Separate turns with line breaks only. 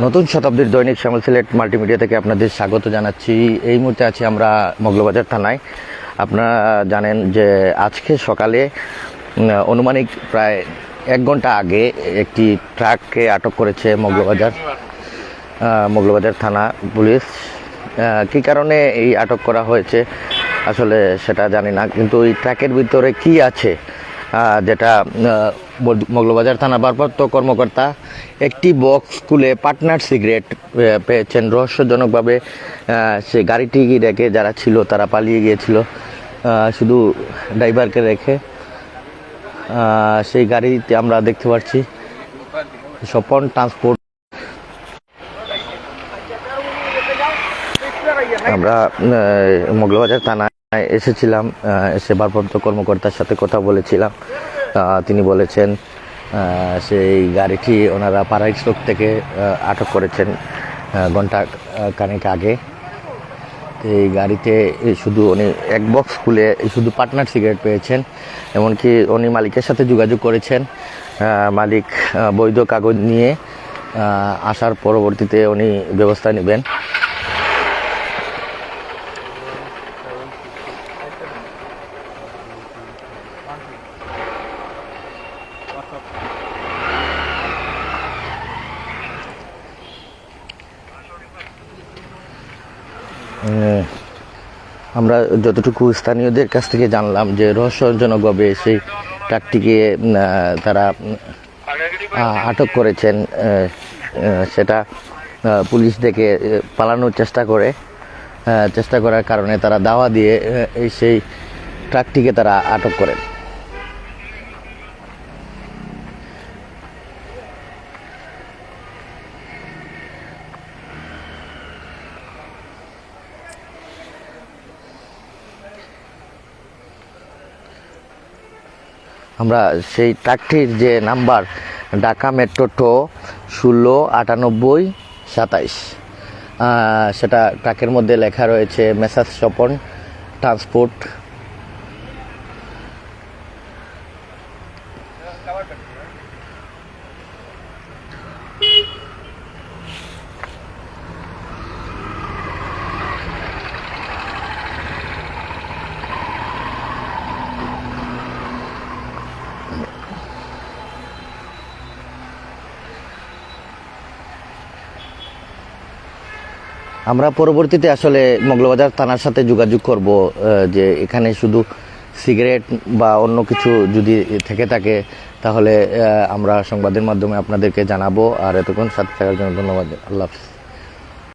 নতুন শতাব্দীর দৈনিক শ্যামল সিলেট মাল্টিমিডিয়া থেকে আপনাদের স্বাগত জানাচ্ছি। এই মুহূর্তে আছি আমরা মগলবাজার থানায়। আপনারা জানেন যে আজকে সকালে আনুমানিক প্রায় 1 ঘন্টা আগে একটি ট্রাককে আটক করেছে মগলবাজার থানা পুলিশ। কী কারণে এই আটক করা হয়েছে আসলে সেটা জানি না, কিন্তু এই ট্রাকের ভিতরে কি আছে যেটা মগলবাজার থানা ভারপ্রাপ্ত কর্মকর্তা একটি বক্স খুলে পার্টনার সিগারেট পেয়েছেন রহস্যজনকভাবে। সে গাড়িটি রেখে যারা ছিল তারা পালিয়ে গিয়েছিল, শুধু ড্রাইভারকে রেখে। সেই গাড়িতে আমরা দেখতে পাচ্ছি স্বপন ট্রান্সপোর্ট। আমরা মগলবাজার থানায় এসেছিলাম, এসে ভারপ্রাপ্ত কর্মকর্তার সাথে কথা বলেছিলাম। তিনি বলেছেন সেই গাড়িটি ওনারা পাড়াই স্টক থেকে আটক করেছেন ঘন্টা খানেক আগে। এই গাড়িতে শুধু উনি এক বক্স খুলে শুধু পার্টনার সিগারেট পেয়েছেন। এমনকি উনি মালিকের সাথে যোগাযোগ করেছেন, মালিক বৈধ কাগজ নিয়ে আসার পরবর্তীতে উনি ব্যবস্থা নেবেন। আমরা যতটুকু স্থানীয়দের কাছ থেকে জানলাম যে রহস্যজনকভাবে সেই ট্রাকটিকে তারা আটক করেছেন। সেটা পুলিশ দেখে পালানোর চেষ্টা করার কারণে তারা দাওয়া দিয়ে সেই ট্রাকটিকে তারা আটক করেন। আমরা সেই ট্রাকটির যে নাম্বার ঢাকা মেট্রো ট 169827, সেটা ট্রাকের মধ্যে লেখা রয়েছে মেসার্স স্বপন ট্রান্সপোর্ট। আমরা পরবর্তীতে আসলে মগলবাজার থানার সাথে যোগাযোগ করব যে এখানে শুধু সিগারেট বা অন্য কিছু যদি থেকে থাকে তাহলে আমরা সংবাদের মাধ্যমে আপনাদেরকে জানাবো। আর এতক্ষণ সাথে থাকার জন্য ধন্যবাদ। আল্লাহ হাফেজ।